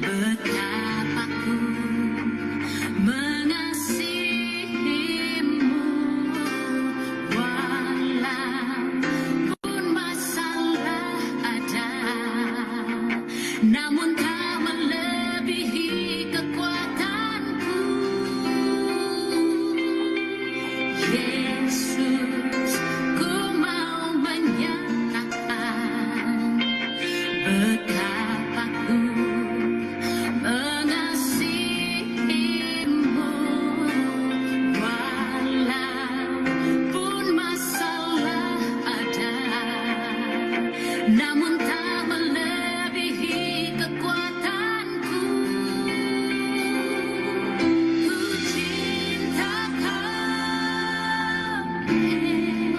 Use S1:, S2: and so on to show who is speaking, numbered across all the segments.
S1: Betapa ku mengasihimu, walaupun masalah ada, namun tak melebihi kekuatanku. Yesus, ku mau menyatakan betapa ku mengasihimu, walaupun masalah ada, namun tak melebihi kekuatanku. Ku cinta Kau,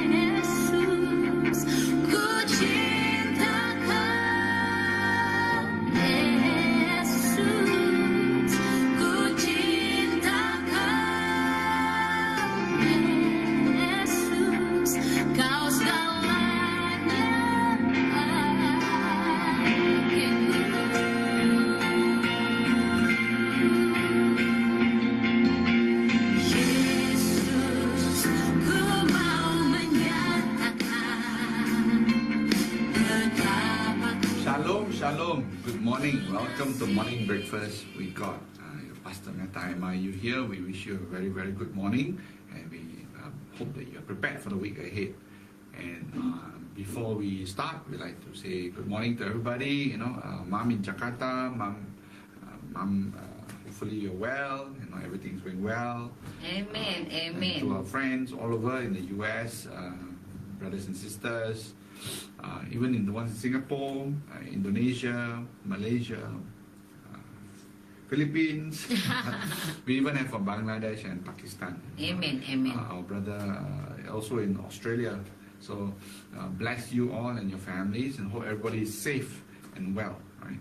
S1: Yesus, ku cinta Kau, Yesus, ku cinta Kau, Yesus, Kau segalanya bagiku. Yesus, ku mau menyatakan betapa
S2: Shalom, shalom. Good morning. Welcome to Morning Breakfast with God. Pastor Meta MIU here. We wish you a very, very good morning, and we hope that you are prepared for the week ahead. And before we start, we like to say good morning to everybody. Mom in Jakarta, Mom, hopefully you're well. Everything's going well.
S1: Amen,
S2: And
S1: amen.
S2: to our friends all over in the US, brothers and sisters, even in the ones in Singapore, Indonesia, Malaysia, Philippines. We even have from Bangladesh and Pakistan.
S1: Amen, amen.
S2: Our brother also in Australia. So bless you all and your families, and hope everybody is safe and well. Right?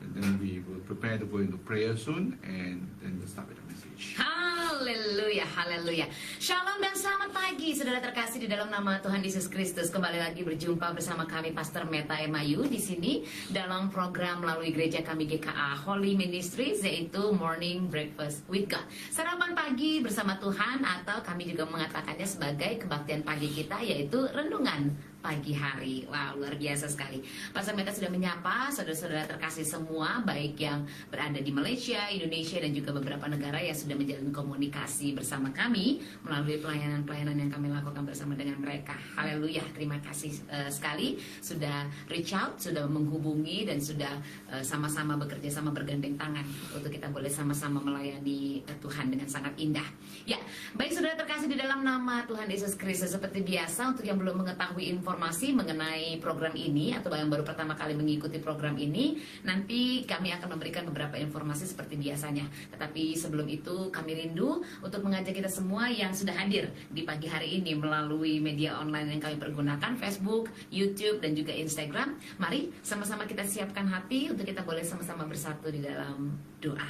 S2: And then we will prepare to go into prayer soon, and then we'll start with the message.
S1: Haleluya, haleluya. Shalom dan selamat pagi saudara terkasih di dalam nama Tuhan Yesus Kristus. Kembali lagi berjumpa bersama kami Pastor Meta MIU di sini dalam program melalui gereja kami GKA Holy Ministries, yaitu Morning Breakfast with God. Sarapan pagi bersama Tuhan, atau kami juga mengatakannya sebagai kebaktian pagi kita, yaitu renungan pagi hari. Wow, luar biasa sekali. Pastor Meta sudah menyapa saudara-saudara terkasih semua, baik yang berada di Malaysia, Indonesia, dan juga beberapa negara yang sudah menjalin komunikasi bersama kami melalui pelayanan-pelayanan yang kami lakukan bersama dengan mereka. Haleluya, terima kasih sekali sudah reach out, sudah menghubungi, dan sudah sama-sama bekerja sama bergandeng tangan untuk kita boleh sama-sama melayani Tuhan dengan sangat indah. Ya, baik saudara terkasih di dalam nama Tuhan Yesus Kristus, seperti biasa untuk yang belum mengetahui informasi mengenai program ini atau yang baru pertama kali mengikuti program ini, nanti kami akan memberikan beberapa informasi seperti biasanya. Tetapi sebelum itu kami rindu untuk mengajak kita semua yang sudah hadir di pagi hari ini melalui media online yang kami pergunakan, Facebook, YouTube, dan juga Instagram. Mari sama-sama kita siapkan hati untuk kita boleh sama-sama bersatu di dalam doa.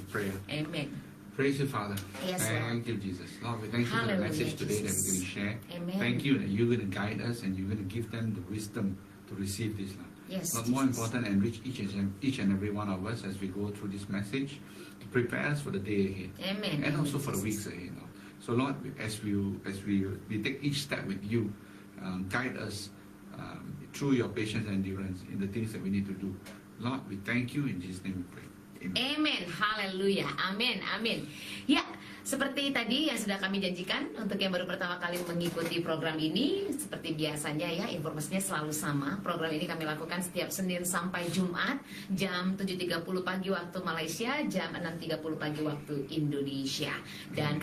S2: Prayer.
S1: Amen.
S2: Praise you, Father.
S1: Yes,
S2: Thank you, Jesus. Lord, we thank you for the
S1: Hallelujah,
S2: message today that
S1: Jesus.
S2: we're going to share.
S1: Amen.
S2: Thank you that you're going to guide us and you're going to give them the wisdom to receive this, Lord.
S1: Yes,
S2: Lord, more
S1: Jesus.
S2: important, enrich each and every one of us as we go through this message to prepare us for the day ahead.
S1: Amen.
S2: And also
S1: Amen,
S2: for the
S1: Jesus.
S2: weeks ahead, Lord. So, Lord, as we take each step with you, guide us through your patience and endurance in the things that we need to do. Lord, we thank you. In Jesus' name we pray. Amen.
S1: Amen, haleluya, amin, amin. Ya, seperti tadi yang sudah kami janjikan, untuk yang baru pertama kali mengikuti program ini, seperti biasanya ya, informasinya selalu sama. Program ini kami lakukan setiap Senin sampai Jumat, jam 7.30 pagi waktu Malaysia, jam 6.30 pagi waktu Indonesia. Dan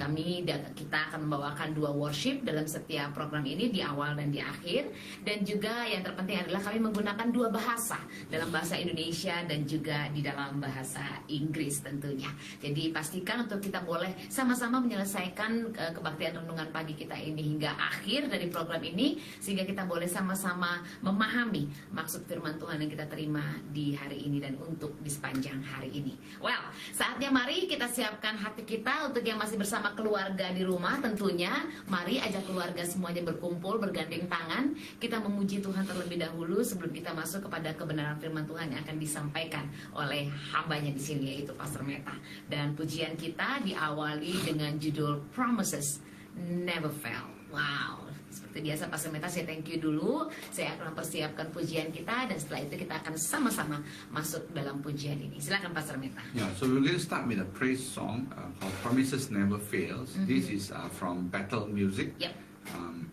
S1: kita akan membawakan 2 worship dalam setiap program ini, di awal dan di akhir. Dan juga yang terpenting adalah kami menggunakan 2 bahasa, dalam bahasa Indonesia dan juga di dalam bahasa Inggris tentunya. Jadi pastikan untuk kita boleh sama sama-sama menyelesaikan kebaktian renungan pagi kita ini hingga akhir dari program ini, sehingga kita boleh sama-sama memahami maksud firman Tuhan yang kita terima di hari ini dan untuk di sepanjang hari ini. Well, saatnya mari kita siapkan hati kita untuk yang masih bersama keluarga di rumah. Tentunya mari ajak keluarga semuanya berkumpul, bergandeng tangan. Kita memuji Tuhan terlebih dahulu sebelum kita masuk kepada kebenaran firman Tuhan yang akan disampaikan oleh hambanya di sini, yaitu Pastor Meta. Dan pujian kita diawali dengan judul Promises Never Fail. Wow, seperti biasa Pastor Meta, saya thank you dulu. Saya akan mempersiapkan pujian kita dan setelah itu kita akan sama-sama masuk dalam pujian ini. Silakan Pastor Meta.
S2: Yeah, so we're going to start with a praise song called Promises Never Fails. This is from Battle Music.
S1: Yep.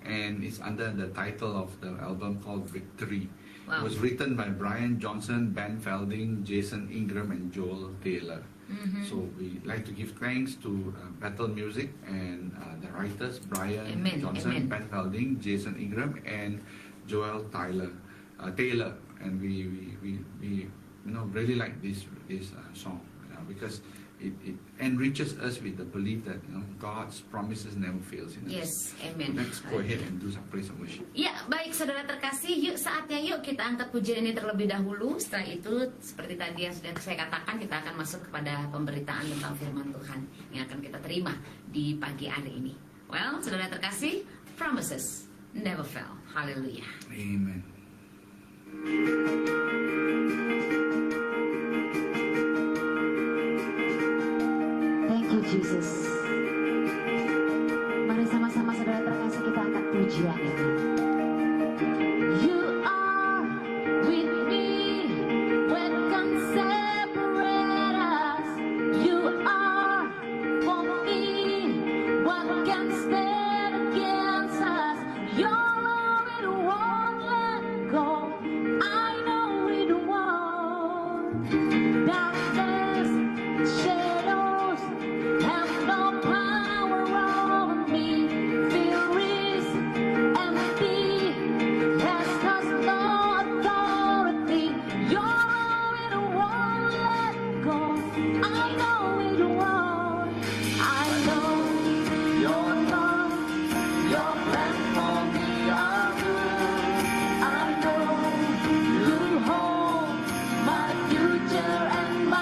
S2: And it's under the title of the album called Victory.
S1: Wow.
S2: It was written by Brian Johnson, Ben Felding, Jason Ingram, and Joel Taylor. So we like to give thanks to Battle Music and the writers Brian Johnson, Ben Felding, Jason Ingram, and Joel Taylor. And we really like this song because it enriches us with the belief that God's promises never fails in us.
S1: Yes, amen.
S2: Let's go ahead and do some praise and worship.
S1: Ya, baik saudara terkasih, saatnya kita angkat pujian ini terlebih dahulu. Setelah itu, seperti tadi yang sudah saya katakan, kita akan masuk kepada pemberitaan tentang firman Tuhan yang akan kita terima di pagi hari ini. Well, saudara terkasih, promises never fail. Hallelujah.
S2: Amen.
S1: Thank you, Jesus. Mari sama-sama saudara terkasih kita angkat pujian ini. You are with me when can separate us. You are for me. What can stand against us? Your love it won't let go. I know it won't. Darkness, shadows have no power over me. Fear is empty, has no authority. Your love it won't let go. I know it won't. I know your love, your plan for me are good. I know you hold my future and my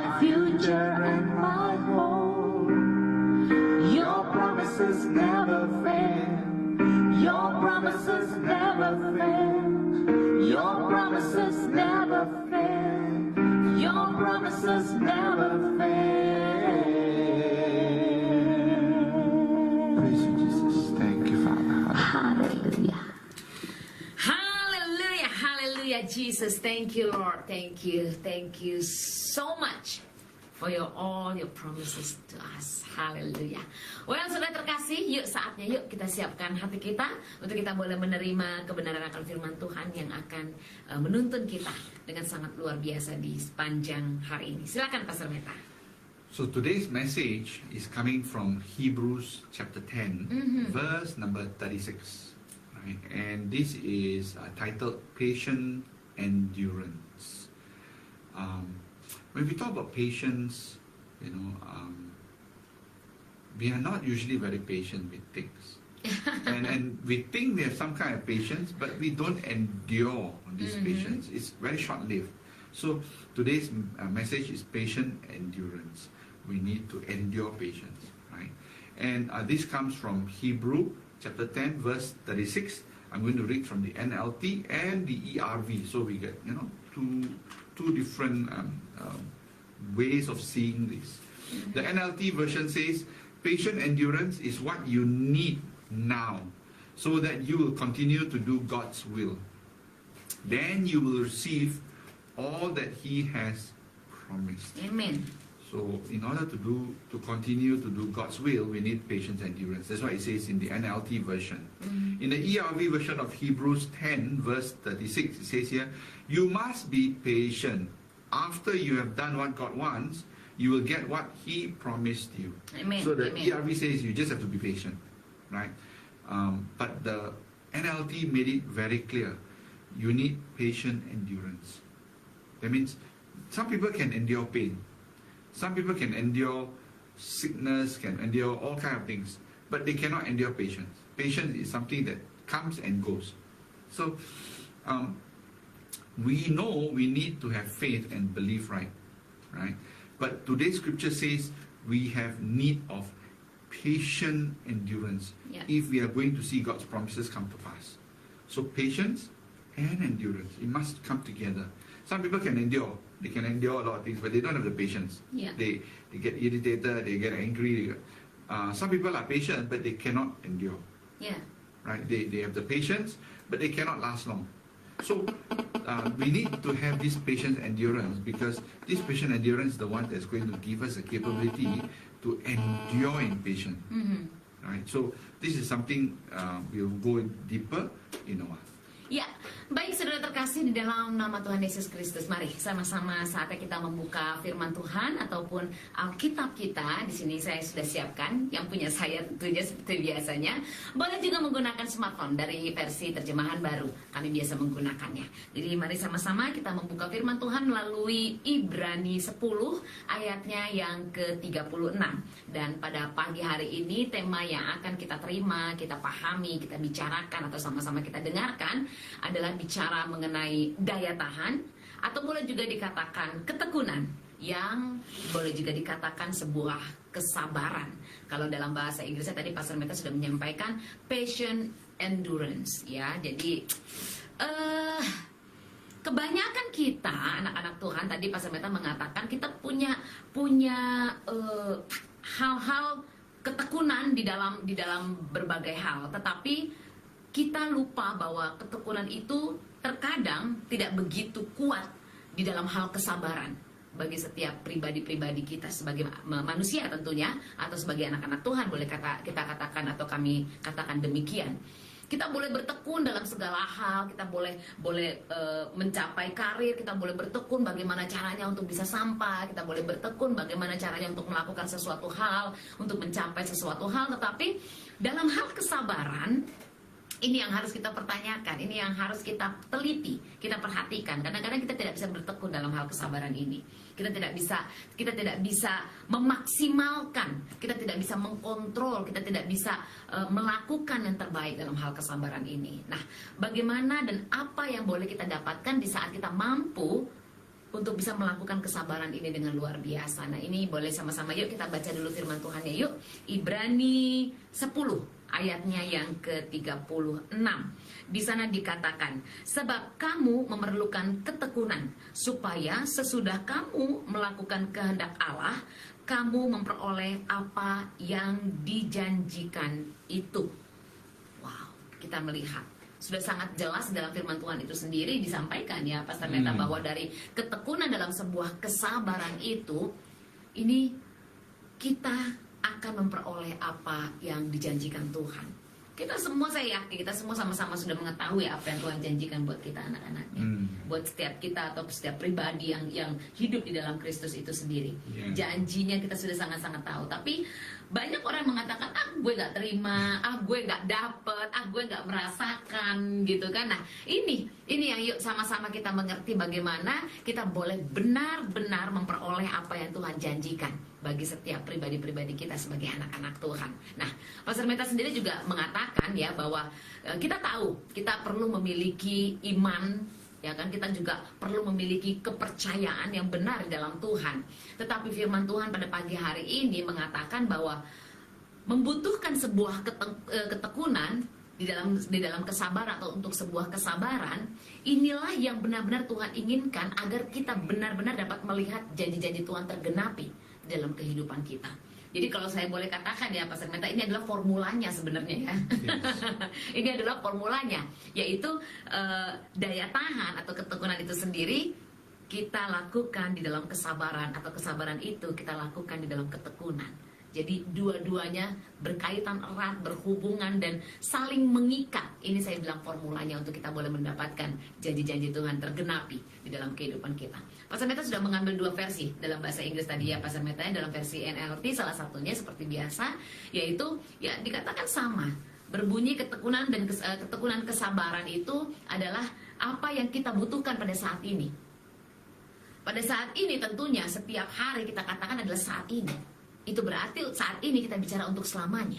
S3: my future and my hope. Your promises never fail. Your promises never fail. Your promises never fail. Your promises never fail.
S2: Praise you, Jesus. Thank you, Father.
S3: Hallelujah.
S1: Hallelujah, hallelujah, Jesus. Thank you, Lord. Thank you so much for all your promises to us. Hallelujah. Well, sudah terkasih, yuk saatnya yuk kita siapkan hati kita untuk kita boleh menerima kebenaran akan firman Tuhan yang akan menuntun kita dengan sangat luar biasa di sepanjang hari ini. Silakan Pastor Meta.
S2: So today's message is coming from Hebrews chapter 10, verse number 36. Right? And this is titled Patient Endurance. When we talk about patience, we are not usually very patient with things. and we think we have some kind of patience, but we don't endure this patience. It's very short-lived. So today's message is patient endurance. We need to endure patience, right? And this comes from Hebrew chapter 10, verse 36. I'm going to read from the NLT and the ERV. So we get, two different ways of seeing this. The NLT version says, patient endurance is what you need now, so that you will continue to do God's will. Then you will receive all that He has promised.
S1: Amen.
S2: So in order to continue to do God's will, we need patience and endurance. That's what it says in the NLT version. In the ERV version of Hebrews 10, verse 36, it says here, you must be patient. After you have done what God wants, you will get what He promised you.
S1: Amen.
S2: So the
S1: Amen.
S2: ERV says you just have to be patient, right? But the NLT made it very clear. You need patient endurance. That means some people can endure pain. Some people can endure sickness, can endure all kinds of things, but they cannot endure patience. Patience is something that comes and goes. So we know we need to have faith and believe right? But today's scripture says we have need of patient endurance if we are going to see God's promises come to pass. So patience and endurance, it must come together. Some people can endure. They can endure a lot of things, but they don't have the patience.
S1: Yeah.
S2: They get irritated, they get angry. Some people are patient, but they cannot endure.
S1: Yeah.
S2: Right? They have the patience, but they cannot last long. So we need to have this patient endurance, because this patient endurance is the one that's going to give us the capability to endure in patience. Right? So this is something we'll go deeper in a while.
S1: Ya, baik saudara terkasih di dalam nama Tuhan Yesus Kristus, mari sama-sama saatnya kita membuka firman Tuhan ataupun Alkitab kita. Di sini saya sudah siapkan, yang punya saya tentunya seperti biasanya. Boleh juga menggunakan smartphone dari versi terjemahan baru, kami biasa menggunakannya. Jadi mari sama-sama kita membuka firman Tuhan melalui Ibrani 10 ayatnya yang ke-36. Dan pada pagi hari ini tema yang akan kita terima, kita pahami, kita bicarakan atau sama-sama kita dengarkan adalah bicara mengenai daya tahan, atau boleh juga dikatakan ketekunan, yang boleh juga dikatakan sebuah kesabaran. Kalau dalam bahasa Inggrisnya tadi Pastor Meta sudah menyampaikan patient endurance, ya. Jadi kebanyakan kita anak-anak Tuhan, tadi Pastor Meta mengatakan kita punya hal-hal ketekunan di dalam berbagai hal, tetapi kita lupa bahwa ketekunan itu terkadang tidak begitu kuat di dalam hal kesabaran bagi setiap pribadi-pribadi kita sebagai manusia tentunya, atau sebagai anak-anak Tuhan, boleh kita katakan atau kami katakan demikian. Kita boleh bertekun dalam segala hal, kita boleh mencapai karir, kita boleh bertekun bagaimana caranya untuk bisa sampai, kita boleh bertekun bagaimana caranya untuk melakukan sesuatu hal, untuk mencapai sesuatu hal, tetapi dalam hal kesabaran, ini yang harus kita pertanyakan, ini yang harus kita teliti, kita perhatikan. Kadang-kadang kita tidak bisa bertekun dalam hal kesabaran ini. Kita tidak bisa memaksimalkan, kita tidak bisa mengkontrol, kita tidak bisa melakukan yang terbaik dalam hal kesabaran ini. Nah, bagaimana dan apa yang boleh kita dapatkan di saat kita mampu untuk bisa melakukan kesabaran ini dengan luar biasa. Nah, ini boleh sama-sama yuk kita baca dulu firman Tuhannya yuk. Ibrani 10 ayatnya yang ke-36. Di sana dikatakan, sebab kamu memerlukan ketekunan, supaya sesudah kamu melakukan kehendak Allah, kamu memperoleh apa yang dijanjikan itu. Wow, kita melihat sudah sangat jelas dalam firman Tuhan itu sendiri disampaikan ya Pastor Meta, bahwa dari ketekunan dalam sebuah kesabaran itu, ini kita akan memperoleh apa yang dijanjikan Tuhan. Kita semua, saya yakin kita semua sama-sama sudah mengetahui apa yang Tuhan janjikan buat kita anak-anaknya, buat setiap kita atau setiap pribadi yang hidup di dalam Kristus itu sendiri. Janjinya kita sudah sangat-sangat tahu. Tapi banyak orang mengatakan, gue gak terima, gue gak dapet, gue gak merasakan gitu kan. Nah ini yang yuk sama-sama kita mengerti bagaimana kita boleh benar-benar memperoleh apa yang Tuhan janjikan bagi setiap pribadi-pribadi kita sebagai anak-anak Tuhan. Nah, Pastor Meta sendiri juga mengatakan ya bahwa kita tahu kita perlu memiliki iman, ya kan, kita juga perlu memiliki kepercayaan yang benar dalam Tuhan. Tetapi firman Tuhan pada pagi hari ini mengatakan bahwa membutuhkan sebuah ketekunan di dalam kesabaran atau untuk sebuah kesabaran, inilah yang benar-benar Tuhan inginkan agar kita benar-benar dapat melihat janji-janji Tuhan tergenapi dalam kehidupan kita. Jadi kalau saya boleh katakan ya Pastor Meta, ini adalah formulanya sebenarnya ya. Ini adalah formulanya, yaitu daya tahan atau ketekunan itu sendiri kita lakukan di dalam kesabaran, atau kesabaran itu kita lakukan di dalam ketekunan. Jadi dua-duanya berkaitan erat, berhubungan dan saling mengikat. Ini saya bilang formulanya untuk kita boleh mendapatkan janji-janji Tuhan tergenapi di dalam kehidupan kita. Pastor Meta sudah mengambil dua versi dalam bahasa Inggris tadi ya Pastor Meta, dalam versi NLT salah satunya seperti biasa, yaitu ya dikatakan sama. Berbunyi ketekunan dan ketekunan kesabaran itu adalah apa yang kita butuhkan pada saat ini. Pada saat ini tentunya setiap hari kita katakan adalah saat ini. Itu berarti saat ini kita bicara untuk selamanya.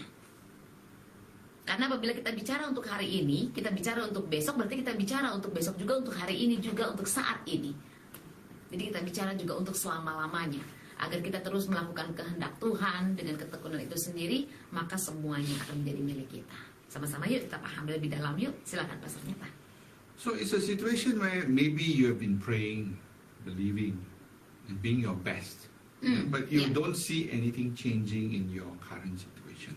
S1: Karena apabila kita bicara untuk hari ini, kita bicara untuk besok, berarti kita bicara untuk besok juga, untuk hari ini juga, untuk saat ini. Jadi kita bicara juga untuk selama-lamanya. Agar kita terus melakukan kehendak Tuhan dengan ketekunan itu sendiri, maka semuanya akan menjadi milik kita. Sama-sama yuk kita paham lebih dalam yuk. Silakan Pastor Meta.
S2: So it's a situation where maybe you have been praying, believing, and being your best. But you don't see anything changing in your current situation.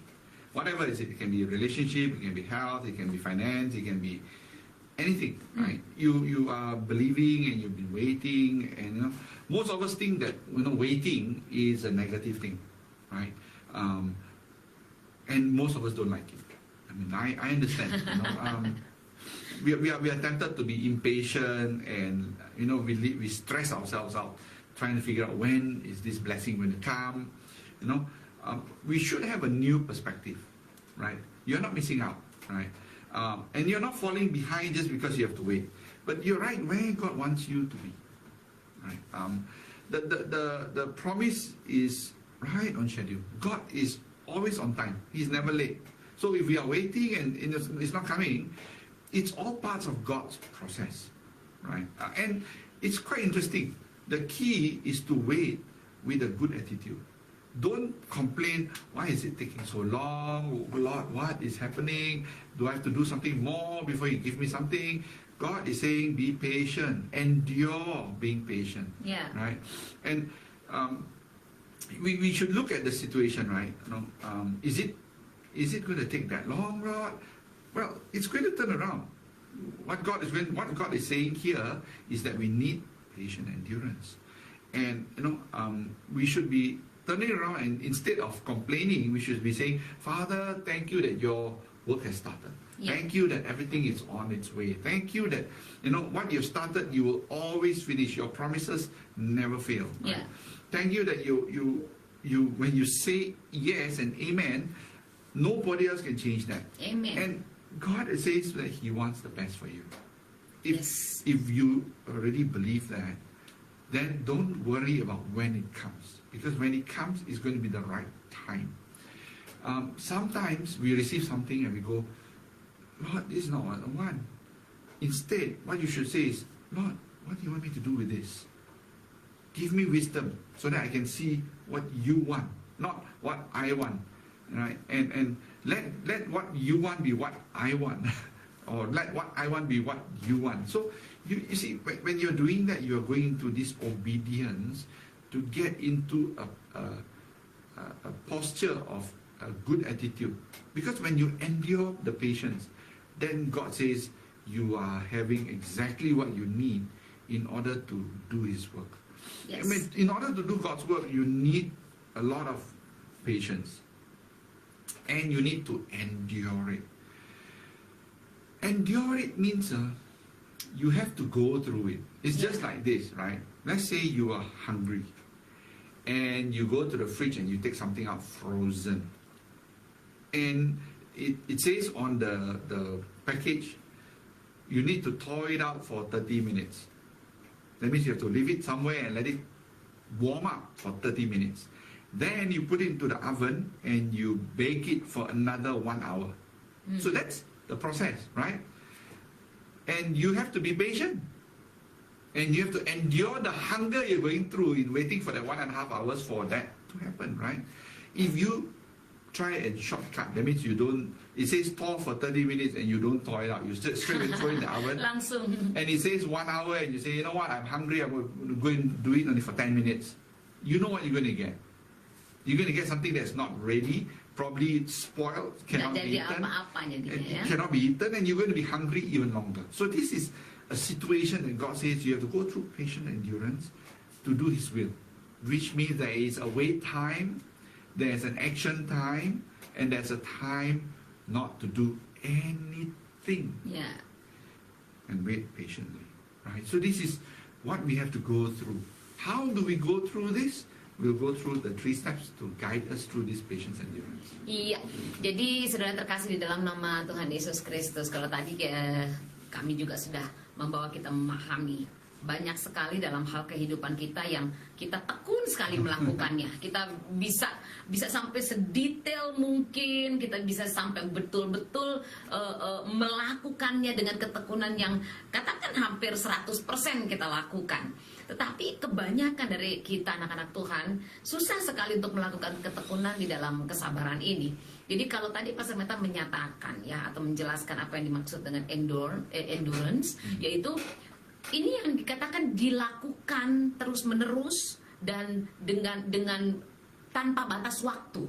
S2: Whatever it is, it can be a relationship, it can be health, it can be finance, it can be anything, right? You are believing and you've been waiting, and most of us think that waiting is a negative thing, right? And most of us don't like it. I mean, I understand. We are tempted to be impatient, and we stress ourselves out, trying to figure out when is this blessing going to come. We should have a new perspective, right? You're not missing out, right? And you're not falling behind just because you have to wait. But you're right where God wants you to be, right? The promise is right on schedule. God is always on time. He's never late. So if we are waiting and it's not coming, it's all parts of God's process, right? And it's quite interesting. The key is to wait with a good attitude. Don't complain, why is it taking so long? Lord, what is happening? Do I have to do something more before you give me something? God is saying, be patient, endure being patient.
S1: Yeah.
S2: Right? And we should look at the situation, right? Is it going to take that long, Lord? Well, it's going to turn around. What God is saying here is that we need patient endurance, and we should be turning around, and instead of complaining, we should be saying, Father, thank you that your work has started. Yeah. Thank you that everything is on its way. Thank you that what you've started, you will always finish. Your promises never fail. Right?
S1: Yeah.
S2: Thank you that you when you say yes and amen, nobody else can change that.
S1: Amen.
S2: And God says that He wants the best for you. If you already believe that, then don't worry about when it comes, because when it comes, it's going to be the right time. Sometimes we receive something and we go, Lord, this is not what I want. Instead, what you should say is, Lord, what do you want me to do with this? give me wisdom so that I can see what you want, not what I want, right? And let what you want be what I want, or let what I want be what you want. So you see, when you're doing that, you are going into this obedience to get into a posture of a good attitude. Because when you endure the patience, then God says you are having exactly what you need in order to do His work.
S1: Yes.
S2: I mean, in order to do God's work, you need a lot of patience. And you need to endure it. Endure it means you have to go through it. It's just like this, right? Let's say you are hungry and you go to the fridge and you take something out frozen. And it says on the package, you need to thaw it out for 30 minutes. That means you have to leave it somewhere and let it warm up for 30 minutes. Then you put it into the oven and you bake it for another 1 hour. So that's the process, right? And you have to be patient. And you have to endure the hunger you're going through in waiting for that 1.5 hours for that to happen, right? If you try and shortcut, that means you don't, it says thaw for 30 minutes and you don't thaw it out. You just straight away throw it in the oven.
S1: Langsung.
S2: And it says 1 hour and you say, you know what, I'm hungry, I'm going to go and do it only for 10 minutes. You know what you're going to get. You're going to get something that's not ready, probably spoiled, cannot be eaten. Cannot be eaten, and you're going to be hungry even longer. So this is a situation that God says you have to go through patient endurance to do His will, which means there is a wait time, there's an action time, and there's a time not to do anything.
S1: Yeah.
S2: And wait patiently, right? So this is what we have to go through. How do we go through this? We'll go through the 3 steps to guide us through this patience endurance.
S1: Iya, jadi saudara terkasih di dalam nama Tuhan Yesus Kristus, kalau tadi kami juga sudah membawa kita memahami banyak sekali dalam hal kehidupan kita yang kita tekun sekali melakukannya. Kita bisa sampai sedetail mungkin, kita bisa sampai betul-betul melakukannya dengan ketekunan yang katakan hampir 100% kita lakukan. Tetapi kebanyakan dari kita anak-anak Tuhan susah sekali untuk melakukan ketekunan di dalam kesabaran ini. Jadi kalau tadi Pastor Meta menyatakan ya atau menjelaskan apa yang dimaksud dengan endurance, yaitu ini yang dikatakan dilakukan terus-menerus dan dengan tanpa batas waktu.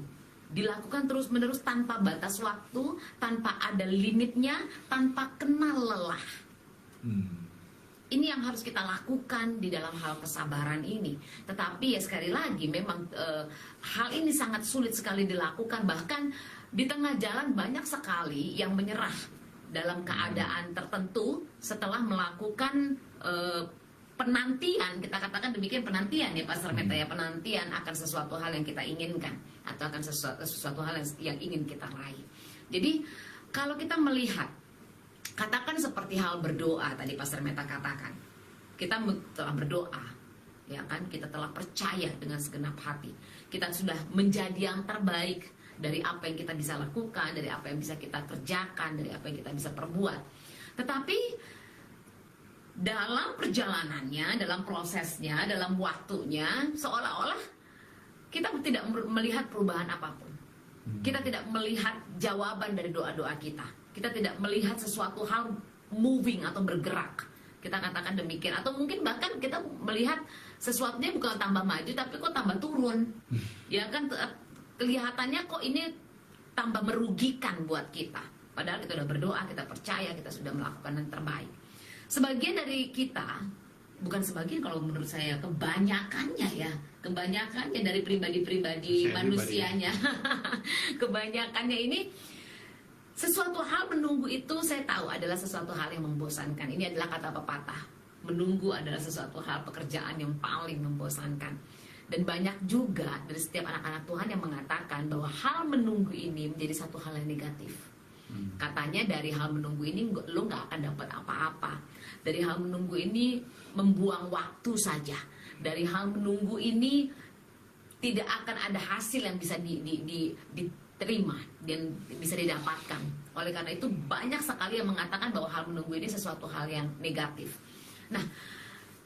S1: Dilakukan terus-menerus tanpa batas waktu, tanpa ada limitnya, tanpa kenal lelah. Ini yang harus kita lakukan di dalam hal kesabaran ini. Tetapi ya sekali lagi memang hal ini sangat sulit sekali dilakukan. Bahkan di tengah jalan banyak sekali yang menyerah dalam keadaan tertentu setelah melakukan penantian, kita katakan demikian, penantian ya Pastor Meta ya, penantian akan sesuatu hal yang kita inginkan atau akan sesuatu hal yang ingin kita raih. Jadi kalau kita melihat, katakan seperti hal berdoa tadi Pastor Meta katakan, kita telah berdoa, ya kan, kita telah percaya dengan segenap hati, kita sudah menjadi yang terbaik dari apa yang kita bisa lakukan, dari apa yang bisa kita kerjakan, dari apa yang kita bisa perbuat. Tetapi dalam perjalanannya, dalam prosesnya, dalam waktunya, seolah-olah kita tidak melihat perubahan apapun. Kita tidak melihat jawaban dari doa-doa kita. Kita tidak melihat sesuatu hal moving atau bergerak. Kita katakan demikian. Atau mungkin bahkan kita melihat sesuatunya bukan tambah maju, tapi kok tambah turun. Ya kan, kelihatannya kok ini tambah merugikan buat kita. Padahal kita sudah berdoa, kita percaya, kita sudah melakukan yang terbaik. Sebagian dari kita, bukan sebagian kalau menurut saya, kebanyakannya dari pribadi-pribadi manusianya, kebanyakannya ini sesuatu hal menunggu itu saya tahu adalah sesuatu hal yang membosankan. Ini adalah kata pepatah, menunggu adalah sesuatu hal pekerjaan yang paling membosankan. Dan banyak juga dari setiap anak-anak Tuhan yang mengatakan bahwa hal menunggu ini menjadi satu hal yang negatif. Katanya dari hal menunggu ini lo gak akan dapat apa-apa. Dari hal menunggu ini membuang waktu saja. Dari hal menunggu ini tidak akan ada hasil yang bisa diterima dan bisa didapatkan. Oleh karena itu banyak sekali yang mengatakan bahwa hal menunggu ini sesuatu hal yang negatif. Nah,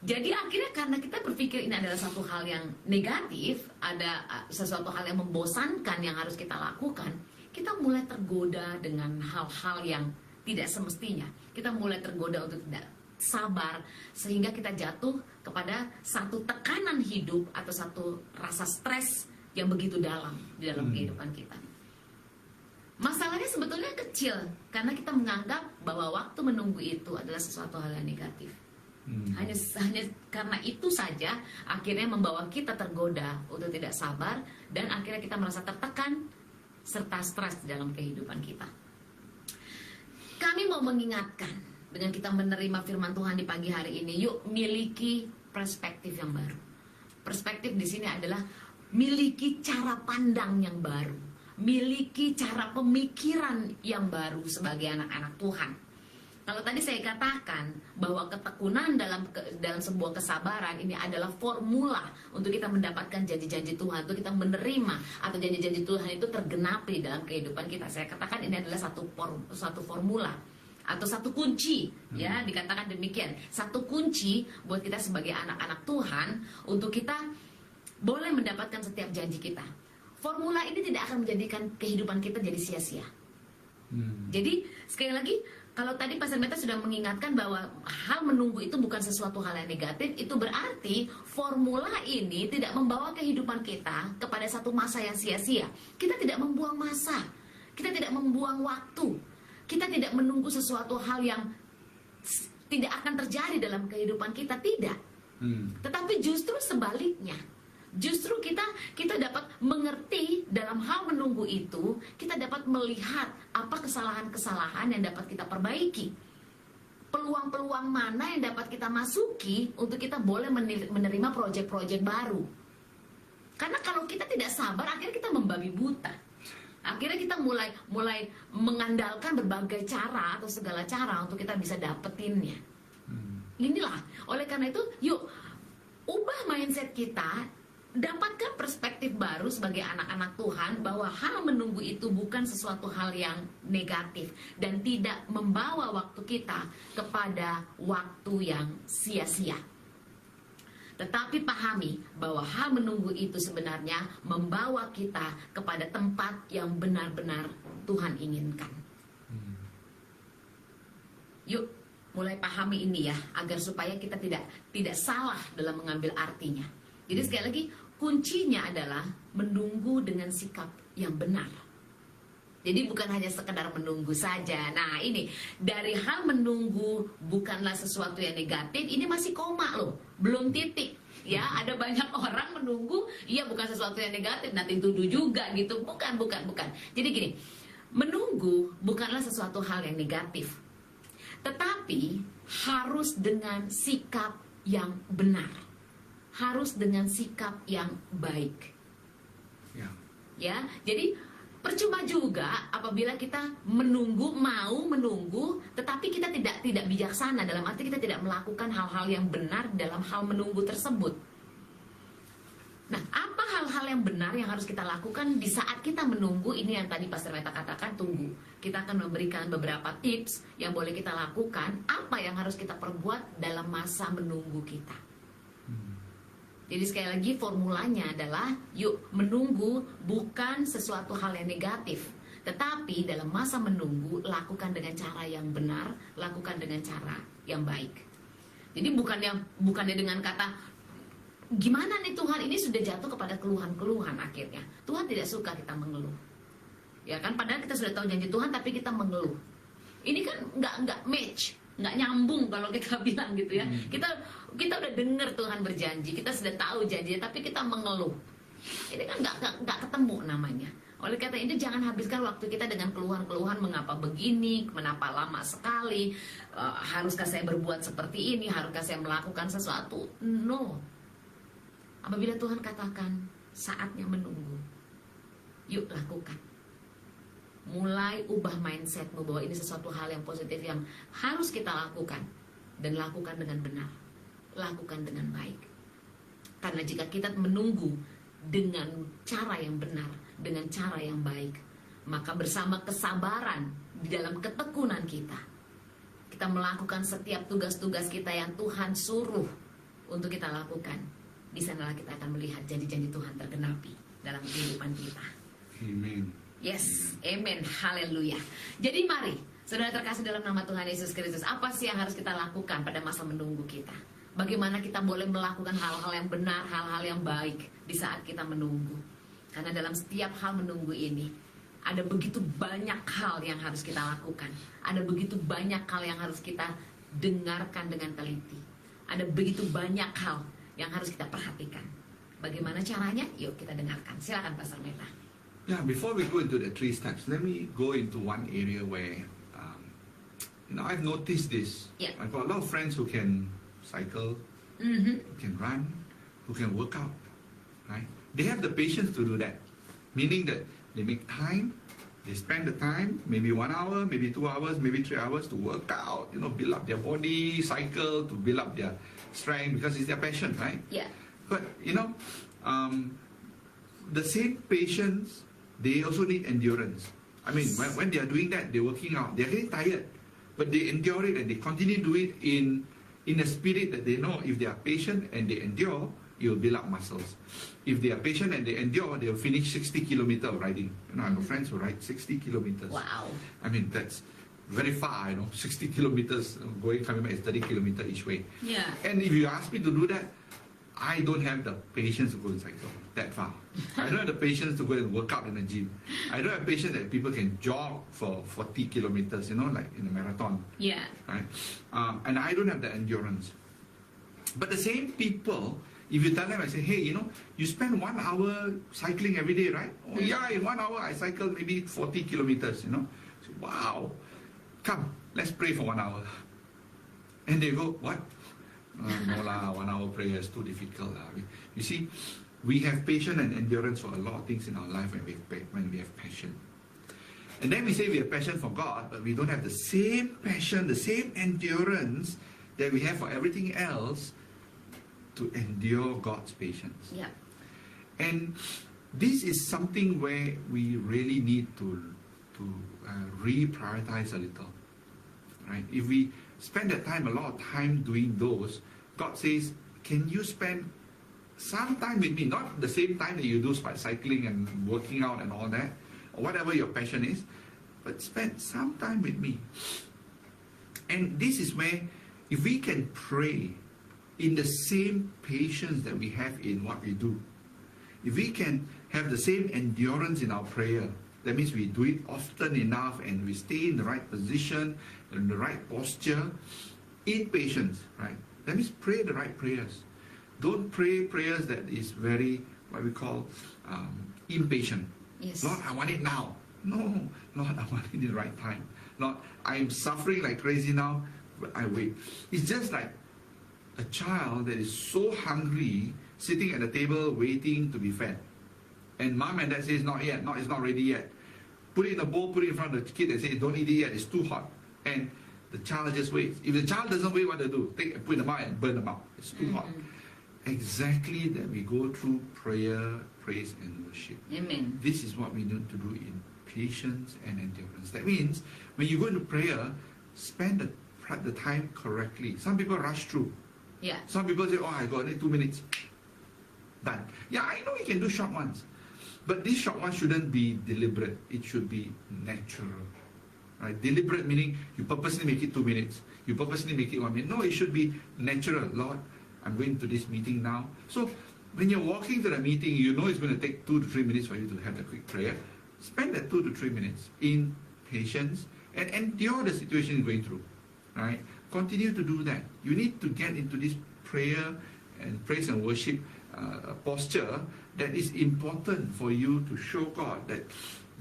S1: Jadi akhirnya karena kita berpikir ini adalah satu hal yang negatif, ada sesuatu hal yang membosankan yang harus kita lakukan, kita mulai tergoda dengan hal-hal yang tidak semestinya. Kita mulai tergoda untuk tidak sabar, sehingga kita jatuh kepada satu tekanan hidup atau satu rasa stres yang begitu dalam di dalam kehidupan kita. Masalahnya sebetulnya kecil, karena kita menganggap bahwa waktu menunggu itu adalah sesuatu hal yang negatif. Hanya karena itu saja akhirnya membawa kita tergoda untuk tidak sabar, dan akhirnya kita merasa tertekan serta stres di dalam kehidupan kita. Kami mau mengingatkan dengan kita menerima firman Tuhan di pagi hari ini, yuk miliki perspektif yang baru. Perspektif di sini adalah miliki cara pandang yang baru, miliki cara pemikiran yang baru sebagai anak-anak Tuhan. Kalau tadi saya katakan bahwa ketekunan dalam sebuah kesabaran ini adalah formula untuk kita mendapatkan janji-janji Tuhan, untuk kita menerima atau janji-janji Tuhan itu tergenapi dalam kehidupan kita. Saya katakan ini adalah satu formula atau satu kunci, ya, dikatakan demikian. Satu kunci buat kita sebagai anak-anak Tuhan untuk kita boleh mendapatkan setiap janji kita. Formula ini tidak akan menjadikan kehidupan kita jadi sia-sia. Jadi sekali lagi, kalau tadi Pastor Meta sudah mengingatkan bahwa hal menunggu itu bukan sesuatu hal yang negatif, itu berarti formula ini tidak membawa kehidupan kita kepada satu masa yang sia-sia. Kita tidak membuang masa, kita tidak membuang waktu, kita tidak menunggu sesuatu hal yang tidak akan terjadi dalam kehidupan kita, tidak. Tetapi justru sebaliknya. Justru kita dapat mengerti dalam hal menunggu itu, kita dapat melihat apa kesalahan-kesalahan yang dapat kita perbaiki, peluang-peluang mana yang dapat kita masuki untuk kita boleh menerima proyek-proyek baru. Karena kalau kita tidak sabar, akhirnya kita membabi buta. Akhirnya kita mulai mengandalkan berbagai cara atau segala cara untuk kita bisa dapetinnya. Inilah, oleh karena itu, yuk ubah mindset kita. Dapatkan perspektif baru sebagai anak-anak Tuhan bahwa hal menunggu itu bukan sesuatu hal yang negatif dan tidak membawa waktu kita kepada waktu yang sia-sia. Tetapi pahami bahwa hal menunggu itu sebenarnya membawa kita kepada tempat yang benar-benar Tuhan inginkan. Yuk mulai pahami ini ya, agar supaya kita tidak salah dalam mengambil artinya. Jadi sekali lagi, kuncinya adalah menunggu dengan sikap yang benar. Jadi bukan hanya sekedar menunggu saja. Nah ini, dari hal menunggu bukanlah sesuatu yang negatif, ini masih koma loh, belum titik. Ya, ada banyak orang menunggu, iya bukan sesuatu yang negatif, nanti tuduh juga gitu. Bukan. Jadi gini, menunggu bukanlah sesuatu hal yang negatif. Tetapi harus dengan sikap yang benar. Harus dengan sikap yang baik. Ya, jadi percuma juga apabila kita mau menunggu, tetapi kita tidak bijaksana, dalam arti kita tidak melakukan hal-hal yang benar dalam hal menunggu tersebut. Nah, apa hal-hal yang benar yang harus kita lakukan di saat kita menunggu? Ini yang tadi Pastor Meta katakan, tunggu. Kita akan memberikan beberapa tips yang boleh kita lakukan, apa yang harus kita perbuat dalam masa menunggu kita. Jadi sekali lagi formulanya adalah, yuk menunggu bukan sesuatu hal yang negatif, tetapi dalam masa menunggu lakukan dengan cara yang benar, lakukan dengan cara yang baik. Jadi bukannya dengan kata gimana nih Tuhan, ini sudah jatuh kepada keluhan-keluhan akhirnya. Tuhan tidak suka kita mengeluh. Ya kan, padahal kita sudah tahu janji Tuhan tapi kita mengeluh. Ini kan nggak match, nggak nyambung kalau kita bilang gitu ya. Kita udah dengar Tuhan berjanji, kita sudah tahu janjinya, tapi kita mengeluh. Ini kan nggak ketemu namanya. Oleh karena itu jangan habiskan waktu kita dengan keluhan-keluhan, mengapa begini, kenapa lama sekali, haruskah saya berbuat seperti ini, haruskah saya melakukan sesuatu. No. Apabila Tuhan katakan saatnya menunggu, yuk lakukan. Mulai ubah mindsetmu bahwa ini sesuatu hal yang positif yang harus kita lakukan, dan lakukan dengan benar, lakukan dengan baik. Karena jika kita menunggu dengan cara yang benar, dengan cara yang baik, maka bersama kesabaran di dalam ketekunan kita melakukan setiap tugas-tugas kita yang Tuhan suruh untuk kita lakukan, di sanalah kita akan melihat janji-janji Tuhan tergenapi dalam kehidupan kita.
S2: Amen.
S1: Yes, amen, haleluya. Jadi mari, saudara terkasih dalam nama Tuhan Yesus Kristus, apa sih yang harus kita lakukan pada masa menunggu kita? Bagaimana kita boleh melakukan hal-hal yang benar, hal-hal yang baik di saat kita menunggu? Karena dalam setiap hal menunggu ini, ada begitu banyak hal yang harus kita lakukan. Ada begitu banyak hal yang harus kita dengarkan dengan teliti. Ada begitu banyak hal yang harus kita perhatikan. Bagaimana caranya? Yuk kita dengarkan. Silakan Pastor Meta.
S2: Yeah, before we go into the 3 steps, let me go into one area where, I've noticed this.
S1: Yeah.
S2: I've got a lot of friends who can cycle,
S1: Mhm.
S2: who can run, who can work out, right? They have the patience to do that, meaning that they make time, they spend the time, maybe 1 hour, maybe 2 hours, maybe 3 hours to work out, build up their body, cycle, to build up their strength, because it's their passion, right?
S1: Yeah.
S2: But, the same patience, they also need endurance. I mean, when they are doing that, they're working out, they're getting tired, but they endure it and they continue to do it in a spirit that they know if they are patient and they endure, it will build up muscles. If they are patient and they endure, they will finish 60 kilometers of riding. I have friends who ride 60 kilometers.
S1: Wow.
S2: I mean, that's very far, 60 kilometers coming back is 30 kilometers each way.
S1: Yeah.
S2: And if you ask me to do that, I don't have the patience to go and cycle that far. I don't have the patience to go and work out in the gym. I don't have patience that people can jog for 40 kilometers, like in a marathon.
S1: Yeah.
S2: Right? And I don't have the endurance. But the same people, if you tell them, I say, hey, you spend 1 hour cycling every day, right? Oh yeah, in 1 hour I cycle maybe 40 kilometers, So, wow. Come, let's pray for 1 hour. And they go, what? No lah, 1 hour prayer is too difficult. You see, we have patience and endurance for a lot of things in our life when we have passion. And then we say we have passion for God, but we don't have the same passion, the same endurance that we have for everything else to endure God's patience.
S1: Yeah.
S2: And this is something where we really need to reprioritize a little, right? If we spend that time, a lot of time doing those, God says, can you spend some time with me? Not the same time that you do by cycling and working out and all that, or whatever your passion is, but spend some time with me. And this is where, if we can pray in the same patience that we have in what we do, if we can have the same endurance in our prayer, that means we do it often enough and we stay in the right position, in the right posture, in patience, right? That means pray the right prayers. Don't pray prayers that is very, what we call, impatient.
S1: Yes.
S2: Lord, I want it now. No, Lord, I want it in the right time. Lord, I'm suffering like crazy now, but I wait. It's just like a child that is so hungry, sitting at the table waiting to be fed. And mom and dad says, not yet, it's not ready yet. Put it in a bowl, put it in front of the kid and say, don't eat it yet, it's too hot. And the child just waits. If the child doesn't wait, what to do? Take and put in the mouth and burn the mouth. It's too hot. Exactly that we go through prayer, praise and worship.
S1: Amen.
S2: This is what we need to do in patience and endurance. That means when you go into prayer, spend the time correctly. Some people rush through.
S1: Yeah.
S2: Some people say, oh, I got only 2 minutes. Done. Yeah, I know you can do short ones. But this short one shouldn't be deliberate. It should be natural. Right? Deliberate meaning you purposely make it 2 minutes. You purposely make it 1 minute. No, it should be natural. Lord, I'm going to this meeting now. So when you're walking to the meeting, you know it's going to take 2 to 3 minutes for you to have a quick prayer. Spend that 2 to 3 minutes in patience and endure the situation you're going through. Right? Continue to do that. You need to get into this prayer and praise and worship posture that is important for you to show God that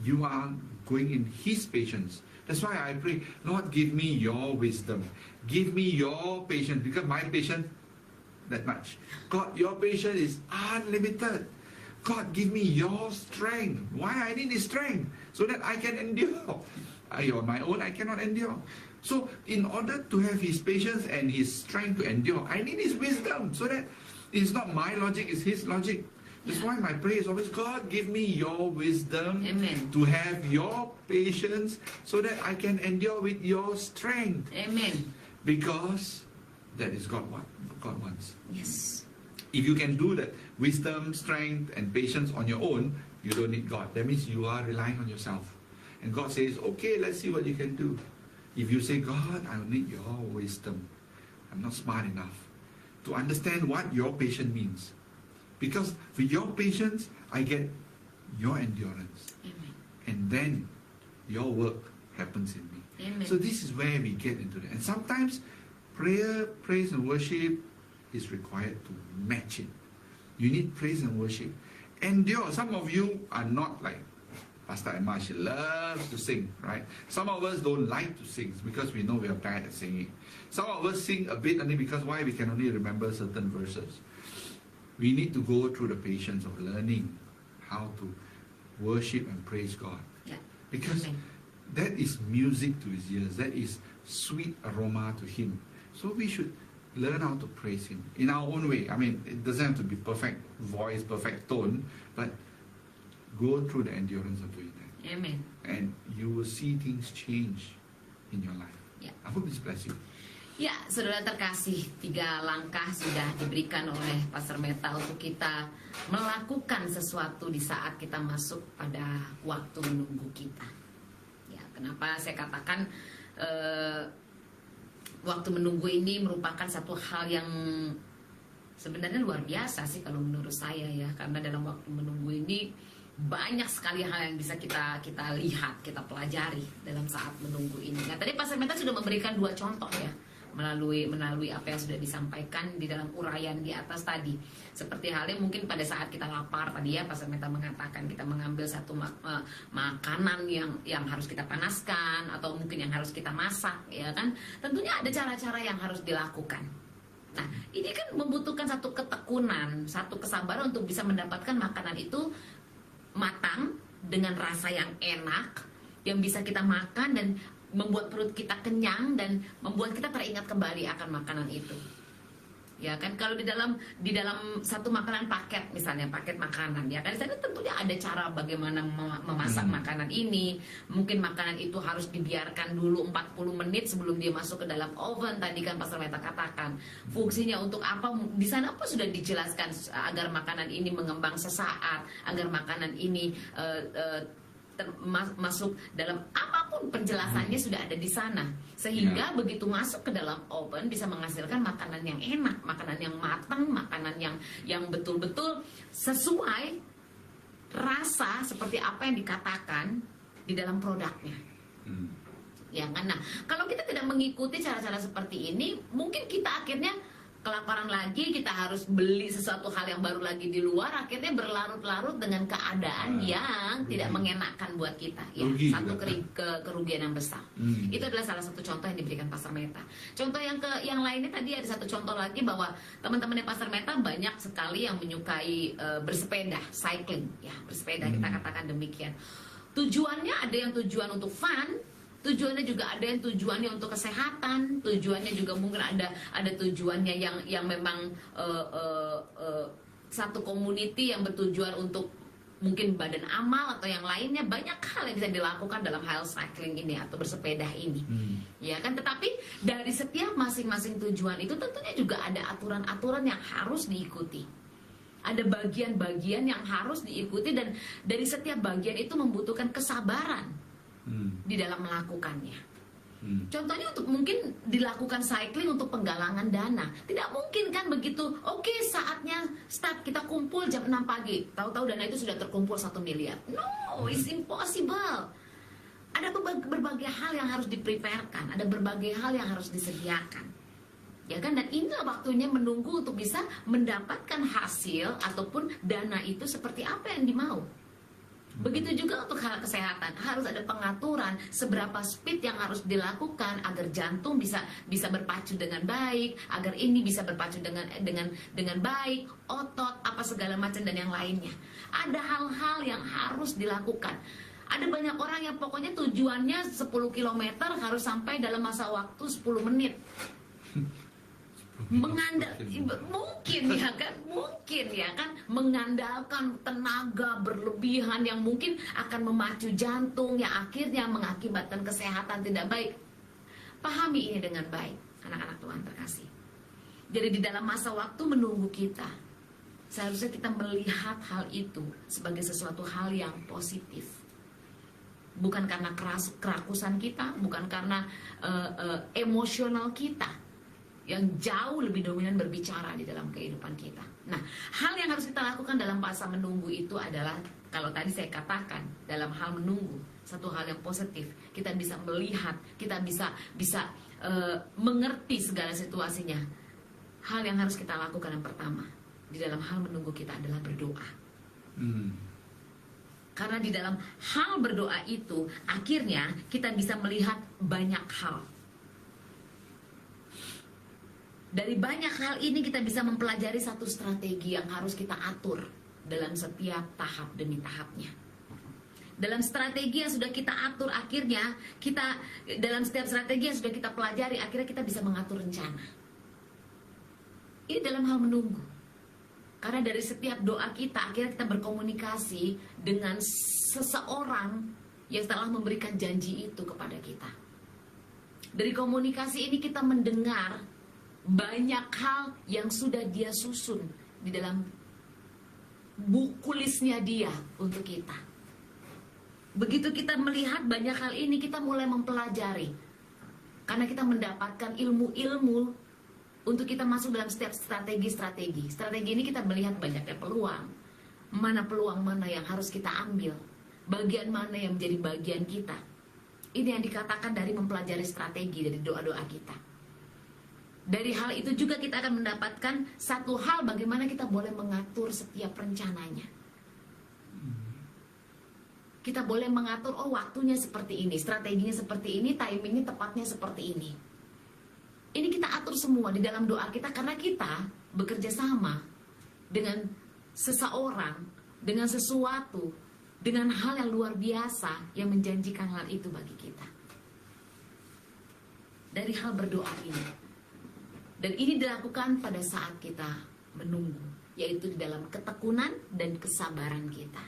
S2: you are going in His patience. That's why I pray, Lord, give me your wisdom. Give me your patience, because my patience, that much. God, your patience is unlimited. God, give me your strength. Why I need His strength? So that I can endure. On my own, I cannot endure. So in order to have His patience and His strength to endure, I need His wisdom, so that it's not my logic, it's His logic. That's why my prayer is always, God, give me your wisdom.
S1: Amen.
S2: To have your patience so that I can endure with your strength.
S1: Amen.
S2: Because that is God what God wants.
S1: Yes.
S2: If you can do that, wisdom, strength, and patience on your own, you don't need God. That means you are relying on yourself. And God says, okay, let's see what you can do. If you say, God, I need your wisdom. I'm not smart enough to understand what your patience means. Because with your patience, I get your endurance.
S1: Amen.
S2: And then your work happens in me.
S1: Amen.
S2: So this is where we get into that. And sometimes prayer, praise and worship is required to match it. You need praise and worship. Endure. Some of you are not like Pastor Emma. She loves to sing, right? Some of us don't like to sing because we know we are bad at singing. Some of us sing a bit only because why? We can only remember certain verses. We need to go through the patience of learning how to worship and praise God.
S1: Yeah.
S2: Because
S1: Amen.
S2: that is music to his ears. That is sweet aroma to him. So we should learn how to praise him in our own way. I mean, it doesn't have to be perfect voice, perfect tone, but go through the endurance of doing that.
S1: Amen.
S2: And you will see things change in your life.
S1: Yeah.
S2: I hope this bless you.
S1: Ya, saudara terkasih, 3 langkah sudah diberikan oleh Pastor Meta untuk kita melakukan sesuatu di saat kita masuk pada waktu menunggu kita. Ya, kenapa saya katakan waktu menunggu ini merupakan satu hal yang sebenarnya luar biasa sih kalau menurut saya ya, karena dalam waktu menunggu ini banyak sekali hal yang bisa kita lihat, kita pelajari dalam saat menunggu ini. Nah, tadi Pastor Meta sudah memberikan 2 contoh ya, melalui apa yang sudah disampaikan di dalam uraian di atas tadi. Seperti halnya mungkin pada saat kita lapar tadi ya, Pastor Meta mengatakan kita mengambil satu makanan yang harus kita panaskan atau mungkin yang harus kita masak, ya kan? Tentunya ada cara-cara yang harus dilakukan. Nah, ini kan membutuhkan satu ketekunan, satu kesabaran untuk bisa mendapatkan makanan itu matang dengan rasa yang enak, yang bisa kita makan dan membuat perut kita kenyang dan membuat kita teringat kembali akan makanan itu. Ya kan, kalau di dalam satu makanan paket, misalnya paket makanan, ya kan, di sana tentunya ada cara bagaimana memasak makanan ini. Mungkin makanan itu harus dibiarkan dulu 40 menit sebelum dia masuk ke dalam oven. Tadi kan Pastor Meta katakan fungsinya untuk apa, di sana apa sudah dijelaskan agar makanan ini mengembang sesaat, agar makanan ini masuk dalam apapun penjelasannya sudah ada di sana, sehingga begitu masuk ke dalam oven bisa menghasilkan makanan yang enak, makanan yang matang, makanan yang betul-betul sesuai rasa seperti apa yang dikatakan di dalam produknya. Ya kan? Nah, kalau kita tidak mengikuti cara-cara seperti ini, mungkin kita akhirnya kelaparan lagi, kita harus beli sesuatu hal yang baru lagi di luar, akhirnya berlarut-larut dengan keadaan yang tidak mengenakan buat kita. Ya, satu kerugian yang besar. Itu adalah salah satu contoh yang diberikan Pastor Meta. Contoh yang lainnya tadi ada satu contoh lagi bahwa teman-temannya Pastor Meta banyak sekali yang menyukai bersepeda, cycling, ya, bersepeda, kita katakan demikian. Tujuannya ada yang tujuan untuk fun, tujuannya juga ada yang tujuannya untuk kesehatan, tujuannya juga mungkin ada tujuannya yang memang satu community yang bertujuan untuk mungkin badan amal atau yang lainnya. Banyak hal yang bisa dilakukan dalam hal cycling ini atau bersepeda ini, ya kan. Tetapi dari setiap masing-masing tujuan itu tentunya juga ada aturan-aturan yang harus diikuti. Ada bagian-bagian yang harus diikuti dan dari setiap bagian itu membutuhkan kesabaran di dalam melakukannya. Contohnya untuk mungkin dilakukan cycling untuk penggalangan dana. Tidak mungkin kan begitu, oke, saatnya start, kita kumpul jam 6 pagi, tahu-tahu dana itu sudah terkumpul 1 miliar. No, it's impossible. Ada berbagai hal yang harus dipreparekan, ada berbagai hal yang harus disediakan, ya kan. Dan inilah waktunya menunggu untuk bisa mendapatkan hasil ataupun dana itu seperti apa yang dimau. Begitu juga untuk hal kesehatan, harus ada pengaturan seberapa speed yang harus dilakukan agar jantung bisa berpacu dengan baik, agar ini bisa berpacu dengan baik, otot apa segala macam dan yang lainnya. Ada hal-hal yang harus dilakukan. Ada banyak orang yang pokoknya tujuannya 10 km harus sampai dalam masa waktu 10 menit. Mungkin ya kan mengandalkan tenaga berlebihan yang mungkin akan memacu jantung yang akhirnya mengakibatkan kesehatan tidak baik. Pahami ini dengan baik, anak-anak Tuhan terkasih. Jadi di dalam masa waktu menunggu kita, seharusnya kita melihat hal itu sebagai sesuatu hal yang positif. Bukan karena kerakusan kita, bukan karena emosional kita yang jauh lebih dominan berbicara di dalam kehidupan kita. Nah, hal yang harus kita lakukan dalam masa menunggu itu adalah, kalau tadi saya katakan, dalam hal menunggu, satu hal yang positif. Kita bisa melihat, kita bisa mengerti segala situasinya. Hal yang harus kita lakukan yang pertama di dalam hal menunggu kita adalah berdoa. Karena di dalam hal berdoa itu, akhirnya kita bisa melihat banyak hal. Dari banyak hal ini kita bisa mempelajari satu strategi yang harus kita atur dalam setiap tahap demi tahapnya. Dalam strategi yang sudah kita atur, akhirnya kita, dalam setiap strategi yang sudah kita pelajari, akhirnya kita bisa mengatur rencana. Ini dalam hal menunggu. Karena dari setiap doa kita, akhirnya kita berkomunikasi dengan seseorang yang telah memberikan janji itu kepada kita. Dari komunikasi ini kita mendengar banyak hal yang sudah dia susun di dalam buku listnya dia untuk kita. Begitu kita melihat banyak hal ini, kita mulai mempelajari. Karena kita mendapatkan ilmu-ilmu untuk kita masuk dalam setiap strategi-strategi. Strategi ini kita melihat banyaknya peluang. Peluang mana yang harus kita ambil. Bagian mana yang menjadi bagian kita. Ini yang dikatakan dari mempelajari strategi dari doa-doa kita. Dari hal itu juga kita akan mendapatkan satu hal, bagaimana kita boleh mengatur setiap rencananya. Kita boleh mengatur, oh waktunya seperti ini, strateginya seperti ini, timingnya tepatnya seperti ini. Ini kita atur semua di dalam doa kita, karena kita bekerja sama dengan seseorang, dengan sesuatu, dengan hal yang luar biasa yang menjanjikan hal itu bagi kita. Dari hal berdoa ini. Dan ini dilakukan pada saat kita menunggu, yaitu di dalam ketekunan dan kesabaran kita.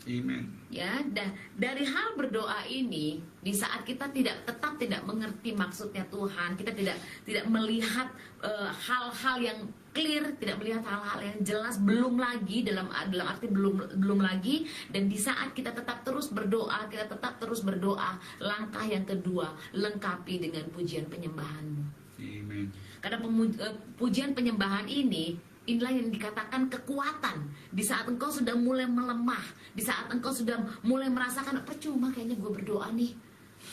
S2: Amen.
S1: Ya, dari hal berdoa ini, di saat kita tetap tidak mengerti maksudnya Tuhan, kita tidak melihat hal-hal yang clear, tidak melihat hal-hal yang jelas, belum lagi dalam arti belum lagi. Dan di saat kita tetap terus berdoa, langkah yang kedua, lengkapi dengan pujian penyembahanmu.
S2: Amen.
S1: Karena pujian penyembahan ini, inilah yang dikatakan kekuatan. Di saat engkau sudah mulai melemah, di saat engkau sudah mulai merasakan, percuma kayaknya gue berdoa nih,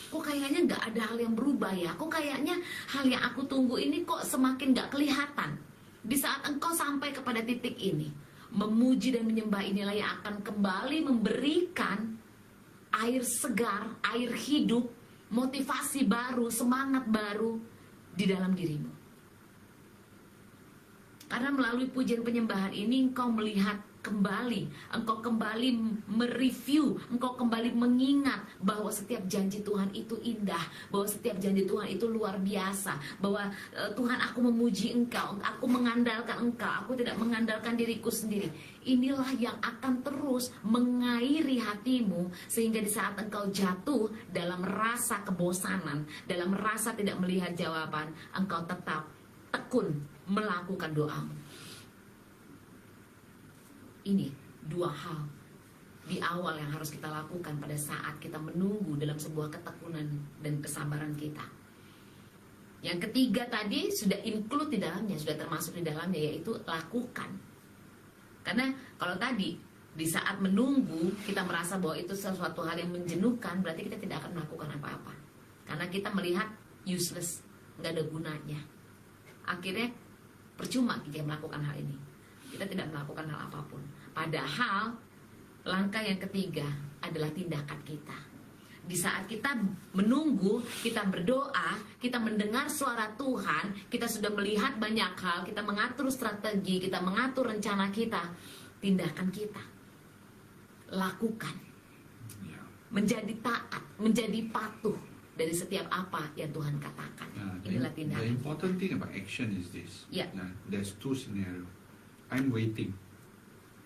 S1: kok kayaknya gak ada hal yang berubah ya, kok kayaknya hal yang aku tunggu ini kok semakin gak kelihatan. Di saat engkau sampai kepada titik ini, memuji dan menyembah inilah yang akan kembali memberikan air segar, air hidup, motivasi baru, semangat baru di dalam dirimu. Karena melalui pujian penyembahan ini engkau melihat kembali, engkau kembali mereview, engkau kembali mengingat bahwa setiap janji Tuhan itu indah, bahwa setiap janji Tuhan itu luar biasa, bahwa Tuhan, aku memuji engkau, aku mengandalkan engkau, aku tidak mengandalkan diriku sendiri. Inilah yang akan terus mengairi hatimu, sehingga di saat engkau jatuh dalam rasa kebosanan, dalam rasa tidak melihat jawaban, engkau tetap tekun melakukan doamu. Ini dua hal di awal yang harus kita lakukan pada saat kita menunggu dalam sebuah ketekunan dan kesabaran kita. Yang ketiga tadi sudah include di dalamnya, sudah termasuk di dalamnya, yaitu lakukan. Karena kalau tadi di saat menunggu kita merasa bahwa itu sesuatu hal yang menjenuhkan, berarti kita tidak akan melakukan apa-apa. Karena kita melihat useless, nggak ada gunanya. Akhirnya percuma kita melakukan hal ini. Kita tidak melakukan hal apapun. Padahal langkah yang ketiga adalah tindakan kita. Di saat kita menunggu, kita berdoa, kita mendengar suara Tuhan, kita sudah melihat banyak hal, kita mengatur strategi, kita mengatur rencana kita, tindakan kita lakukan. Menjadi taat, menjadi patuh dari setiap apa yang Tuhan katakan. Inilah tindakan.
S2: The important thing about action is this.
S1: Yeah.
S2: There's two scenarios. I'm waiting.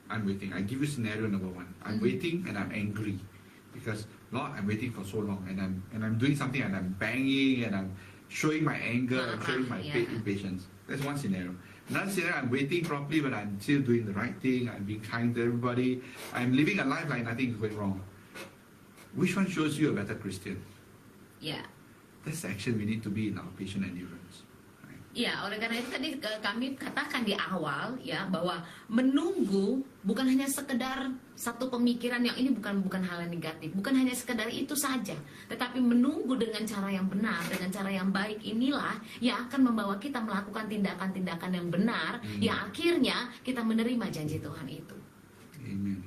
S2: I give you scenario number one. I'm waiting and I'm angry because Lord, I'm waiting for so long and I'm doing something and I'm banging and showing my anger and showing my
S1: Yeah.
S2: impatience. That's one scenario. Another scenario, I'm waiting properly, but I'm still doing the right thing. I'm being kind to everybody. I'm living a life like nothing is going wrong. Which one shows you a better Christian?
S1: Ya.
S2: That's the action we need to be in our patient endurance. Right?
S1: Ya, oleh karena itu tadi kami katakan di awal ya bahwa menunggu bukan hanya sekedar satu pemikiran yang ini bukan hal yang negatif, bukan hanya sekedar itu saja, tetapi menunggu dengan cara yang benar, dengan cara yang baik inilah yang akan membawa kita melakukan tindakan-tindakan yang benar, yang akhirnya kita menerima janji Tuhan itu.
S2: Amen.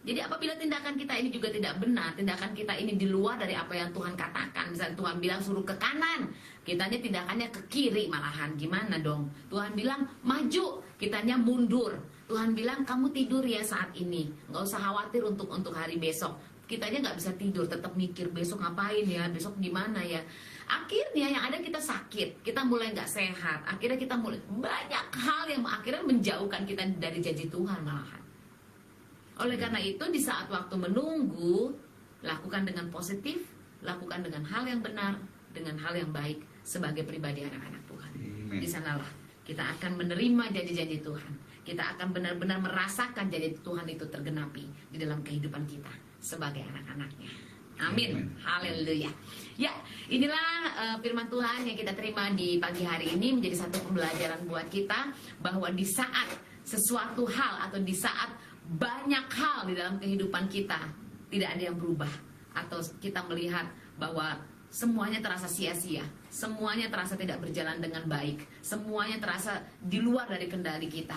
S1: Jadi apabila tindakan kita ini juga tidak benar, tindakan kita ini di luar dari apa yang Tuhan katakan, misalnya Tuhan bilang suruh ke kanan, kitanya tindakannya ke kiri malahan, gimana dong? Tuhan bilang maju, kitanya mundur. Tuhan bilang kamu tidur ya saat ini, nggak usah khawatir untuk hari besok. Kitanya nggak bisa tidur, tetap mikir besok ngapain ya, besok gimana ya. Akhirnya yang ada kita sakit, kita mulai nggak sehat. Akhirnya kita mulai banyak hal yang akhirnya menjauhkan kita dari janji Tuhan malahan. Oleh karena itu di saat waktu menunggu, lakukan dengan positif, lakukan dengan hal yang benar, dengan hal yang baik sebagai pribadi anak-anak Tuhan.
S2: Amen.
S1: Di sanalah kita akan menerima janji-janji Tuhan. Kita akan benar-benar merasakan janji Tuhan itu tergenapi di dalam kehidupan kita sebagai anak-anaknya. Amin.
S2: Amen.
S1: Haleluya. Ya, inilah firman Tuhan yang kita terima di pagi hari ini menjadi satu pembelajaran buat kita bahwa di saat sesuatu hal atau di saat banyak hal di dalam kehidupan kita tidak ada yang berubah, atau kita melihat bahwa semuanya terasa sia-sia, semuanya terasa tidak berjalan dengan baik, semuanya terasa di luar dari kendali kita.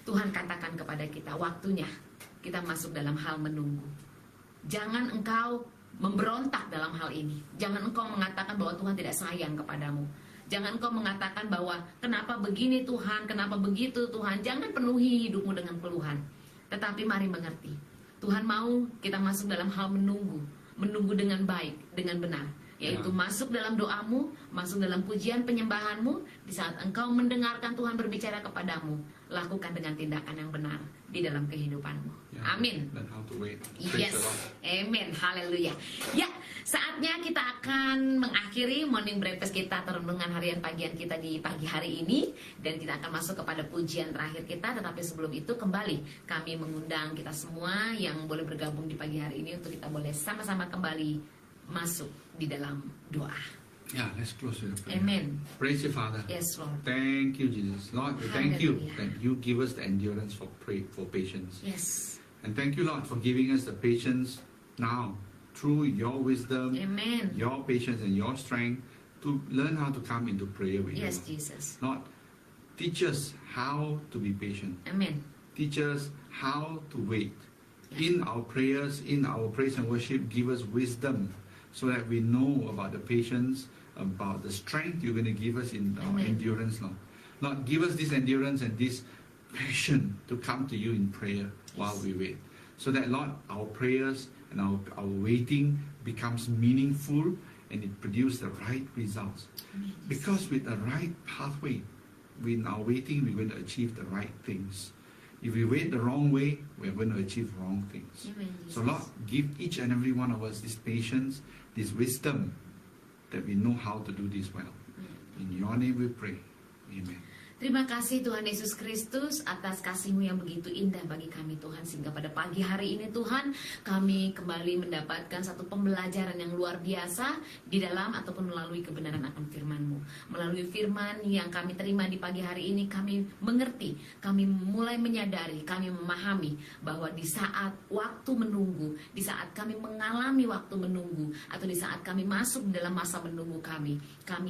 S1: Tuhan katakan kepada kita, waktunya kita masuk dalam hal menunggu. Jangan engkau memberontak dalam hal ini. Jangan engkau mengatakan bahwa Tuhan tidak sayang kepadamu. Jangan engkau mengatakan bahwa kenapa begini Tuhan, kenapa begitu Tuhan. Jangan penuhi hidupmu dengan keluhan. Tetapi mari mengerti, Tuhan mau kita masuk dalam hal menunggu dengan baik, dengan benar, yaitu masuk dalam doamu, masuk dalam pujian penyembahanmu. Di saat engkau mendengarkan Tuhan berbicara kepadamu, lakukan dengan tindakan yang benar di dalam kehidupanmu.
S2: Yeah.
S1: Amin.
S2: Learn how to wait. Praise
S1: Yes,
S2: the Lord.
S1: amen, haleluya. Ya, saatnya kita akan mengakhiri morning breakfast kita atau renungan harian pagian kita di pagi hari ini, dan kita akan masuk kepada pujian terakhir kita. Tetapi sebelum itu kembali kami mengundang kita semua yang boleh bergabung di pagi hari ini untuk kita boleh sama-sama kembali masuk di dalam doa.
S2: Yeah, let's close with a prayer.
S1: Amen.
S2: Praise you, Father.
S1: Yes, Lord.
S2: Thank you, Jesus. Lord, we thank you
S1: Hallelujah.
S2: that you give us the endurance for patience.
S1: Yes.
S2: And thank you, Lord, for giving us the patience now through your wisdom,
S1: Amen.
S2: your patience, and your strength to learn how to come into prayer with
S1: Yes,
S2: you.
S1: Jesus.
S2: Lord, teach us how to be patient.
S1: Amen.
S2: Teach us how to wait. In our prayers, in our praise and worship, give us wisdom so that we know about the patience, about the strength you're going to give us in our
S1: Amen.
S2: endurance, Lord. Lord, give us this endurance and this passion to come to you in prayer while we wait. So that, Lord, our prayers and our waiting becomes meaningful and it produces the right results.
S1: Amen.
S2: Because with the right pathway, in our waiting, we're going to achieve the right things. If we wait the wrong way, we're going to achieve wrong things.
S1: Amen,
S2: So
S1: Jesus.
S2: Lord, give each and every one of us this patience, this wisdom, that we know how to do this well. In your name we pray. Amen.
S1: Terima kasih Tuhan Yesus Kristus atas kasih-Mu yang begitu indah bagi kami Tuhan. Sehingga pada pagi hari ini Tuhan, kami kembali mendapatkan satu pembelajaran yang luar biasa di dalam ataupun melalui kebenaran akan firman-Mu. Melalui firman yang kami terima di pagi hari ini, kami mengerti, kami mulai menyadari, kami memahami bahwa di saat waktu menunggu, di saat kami mengalami waktu menunggu, atau di saat kami masuk dalam masa menunggu kami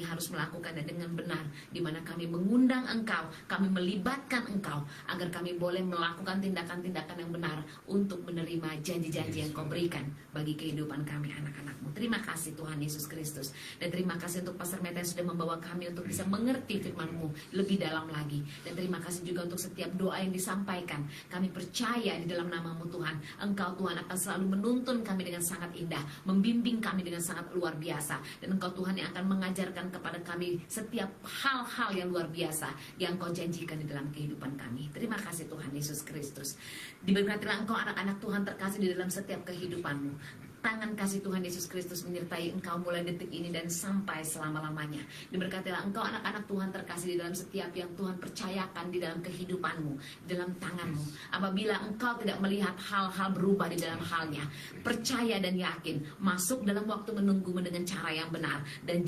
S1: harus melakukannya dengan benar, di mana kami mengundang Engkau, kami melibatkan Engkau agar kami boleh melakukan tindakan-tindakan yang benar untuk menerima janji-janji yang Kau berikan bagi kehidupan kami anak-anak-Mu. Terima kasih Tuhan Yesus Kristus, dan terima kasih untuk Pastor Meta yang sudah membawa kami untuk bisa mengerti firman-Mu lebih dalam lagi. Dan terima kasih juga untuk setiap doa yang disampaikan. Kami percaya di dalam nama-Mu Tuhan, Engkau Tuhan akan selalu menuntun kami dengan sangat indah, membimbing kami dengan sangat luar biasa, dan Engkau Tuhan yang akan mengajarkan kepada kami setiap hal-hal yang luar biasa yang Kau janjikan di dalam kehidupan kami. Terima kasih Tuhan Yesus Kristus. Diberkatilah Engkau anak-anak Tuhan terkasih di dalam setiap kehidupan-Mu. tangan kasih Tuhan Yesus Kristus menyertai engkau mulai detik ini dan sampai selama-lamanya. Diberkatilah engkau anak-anak Tuhan terkasih di dalam setiap yang Tuhan percayakan di dalam kehidupanmu, di dalam tanganmu. Apabila engkau tidak melihat hal-hal berubah di dalam halnya, percaya dan yakin, masuk dalam waktu menunggu dengan cara yang benar, dan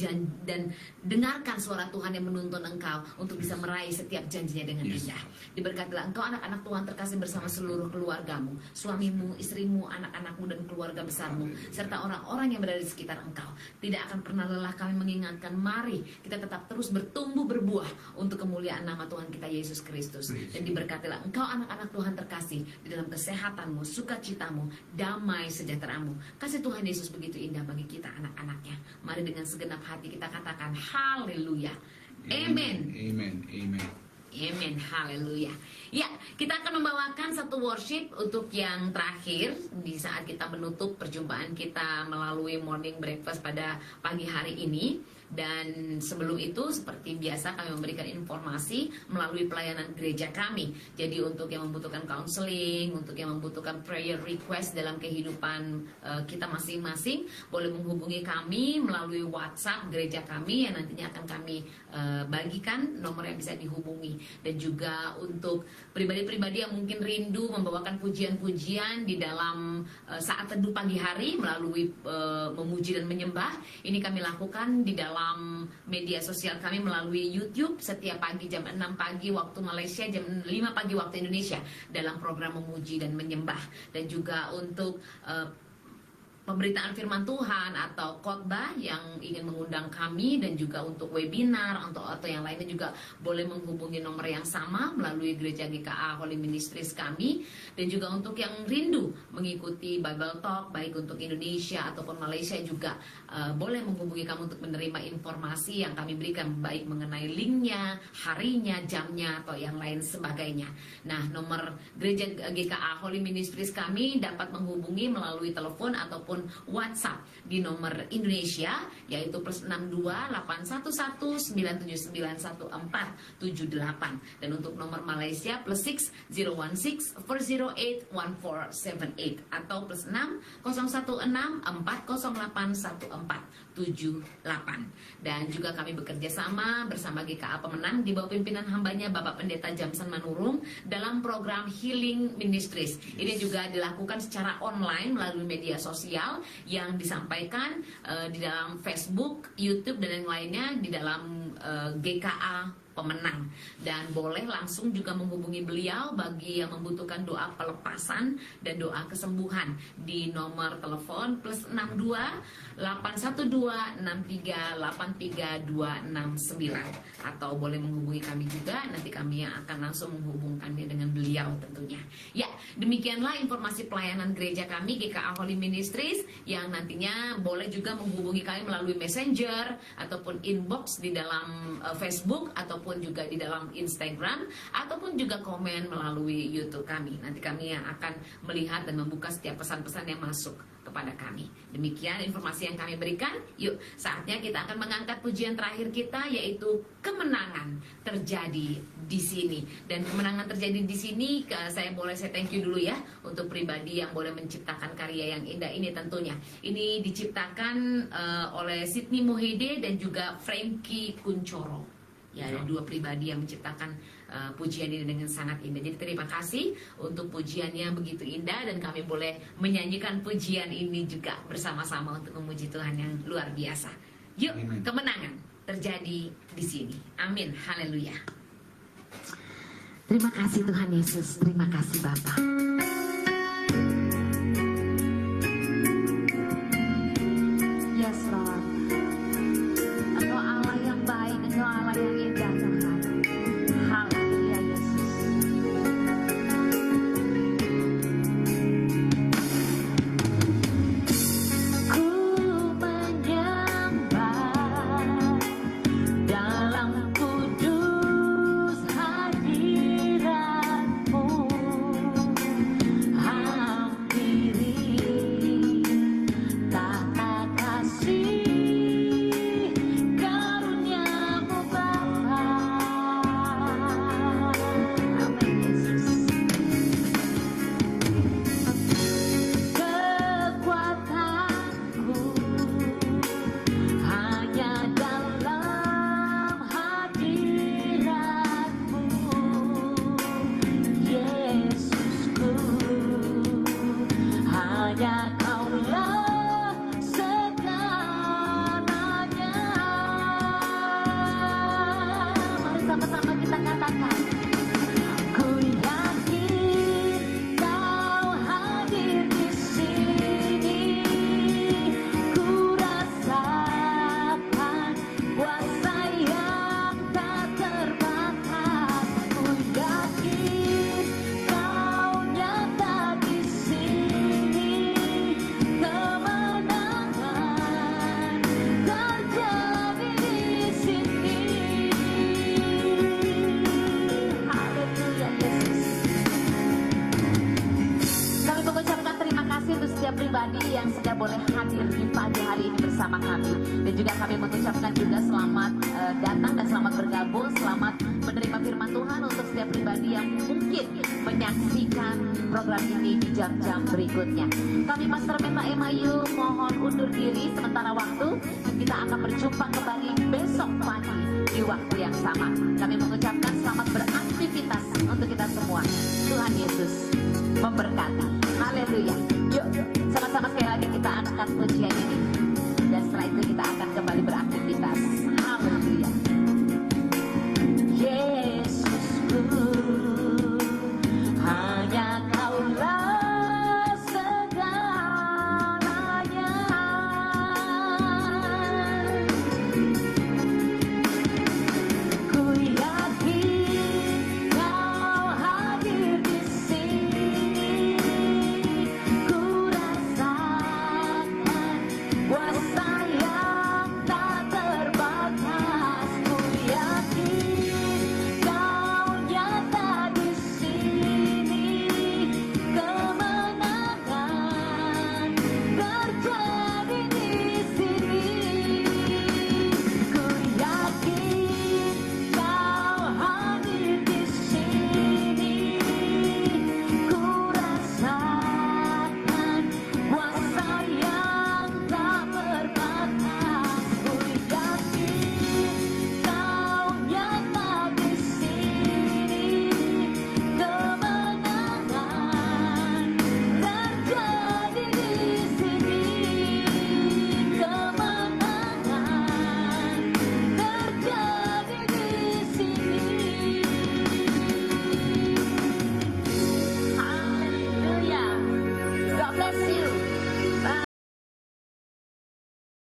S1: dengarkan suara Tuhan yang menuntun engkau untuk bisa meraih setiap janjinya dengan indah. Diberkatilah engkau anak-anak Tuhan terkasih bersama seluruh keluargamu, suamimu, istrimu, anak-anakmu dan keluarga besarmu, serta orang-orang yang berada di sekitar engkau. Tidak akan pernah lelah kami mengingatkan, mari kita tetap terus bertumbuh berbuah untuk kemuliaan nama Tuhan kita Yesus Kristus. Dan diberkatilah engkau anak-anak Tuhan terkasih di dalam kesehatanmu, sukacitamu, damai sejahteramu. Kasih Tuhan Yesus begitu indah bagi kita anak-anaknya. Mari dengan segenap hati kita katakan haleluya. Amen.
S2: Amen. Amen.
S1: Amen, haleluya. Ya, kita akan membawakan satu worship untuk yang terakhir di saat kita menutup perjumpaan kita melalui morning breakfast pada pagi hari ini. Dan sebelum itu seperti biasa kami memberikan informasi melalui pelayanan gereja kami. Jadi untuk yang membutuhkan counseling, untuk yang membutuhkan prayer request dalam kehidupan kita masing-masing, boleh menghubungi kami melalui WhatsApp gereja kami yang nantinya akan kami bagikan nomor yang bisa dihubungi. Dan juga untuk pribadi-pribadi yang mungkin rindu membawakan pujian-pujian di dalam saat teduh pagi hari melalui memuji dan menyembah, ini kami lakukan di dalam media sosial kami melalui YouTube setiap pagi jam 6 pagi waktu Malaysia, jam 5 pagi waktu Indonesia dalam program memuji dan menyembah. Dan juga untuk pemberitaan firman Tuhan atau khotbah yang ingin mengundang kami, dan juga untuk webinar atau yang lainnya juga boleh menghubungi nomor yang sama melalui Gereja GKA Holy Ministries kami. Dan juga untuk yang rindu mengikuti Bible Talk baik untuk Indonesia ataupun Malaysia juga boleh menghubungi kami untuk menerima informasi yang kami berikan baik mengenai linknya, harinya, jamnya atau yang lain sebagainya. Nah, nomor Gereja GKA Holy Ministries kami dapat menghubungi melalui telepon ataupun WhatsApp di nomor Indonesia yaitu +62 811 9791478, dan untuk nomor Malaysia +6 016 408 1478 atau +6 016 408 1478. Dan juga kami bekerja sama bersama GKA Pemenang di bawah pimpinan hambanya Bapak Pendeta Jamsan Manurung dalam program Healing Ministries. Ini juga dilakukan secara online melalui media sosial yang disampaikan di dalam Facebook, YouTube dan yang lainnya di dalam GKA Pemenang. Dan boleh langsung juga menghubungi beliau bagi yang membutuhkan doa pelepasan dan doa kesembuhan di nomor telepon +62 812 63 83 269, atau boleh menghubungi kami juga, nanti kami yang akan langsung menghubungkannya dengan beliau tentunya. Ya, demikianlah informasi pelayanan gereja kami GKA Holy Ministries, yang nantinya boleh juga menghubungi kami melalui Messenger ataupun inbox di dalam Facebook ataupun juga di dalam Instagram, ataupun juga komen melalui YouTube kami. Nanti kami yang akan melihat dan membuka setiap pesan-pesan yang masuk kepada kami. Demikian informasi yang kami berikan. Yuk, saatnya kita akan mengangkat pujian terakhir kita, yaitu kemenangan terjadi di sini. Dan kemenangan terjadi di sini, saya thank you dulu ya untuk pribadi yang boleh menciptakan karya yang indah ini tentunya. Ini diciptakan oleh Sydney Mohede dan juga Frankie Kuncoro. Ya, ada dua pribadi yang menciptakan pujian ini dengan sangat indah. Jadi terima kasih untuk pujiannya begitu indah, dan kami boleh menyanyikan pujian ini juga bersama-sama untuk memuji Tuhan yang luar biasa. Yuk, amen. Kemenangan terjadi di sini. Amin. Haleluya.
S3: Terima kasih Tuhan Yesus. Terima kasih Bapa. Yes Lord. Engkau Allah yang baik, Engkau Allah yang indah Tuhan. Haleluya Yesus. Ku menyembah dalam kudus hadirat-Mu. hanya Kaulah segalanya. Mari sama-sama kita katakan, ku yakin Kau hadir di sini, ku rasakan kuasa yang tak terbatas. Ku yakin Kau nyata di sini, kemenangan terjadi di sini. Haleluya Yesus. Kami mengucapkan terima kasih untuk setiap pribadi yang sudah boleh hadir di pagi hari ini bersama kami. Dan juga kami mengucapkan juga selamat datang dan selamat bergabung, selamat menerima firman Tuhan untuk setiap pribadi yang mungkin menyaksikan program ini di jam-jam berikutnya. Kami Pastor Meta MIU mohon undur diri sementara waktu, dan kita akan berjumpa kembali besok pagi di waktu yang sama. Kami mengucapkan selamat beraktivitas untuk kita semua. Tuhan Yesus memberkati. Haleluya. Yuk, sama-sama sekali lagi kita angkat pujian ini.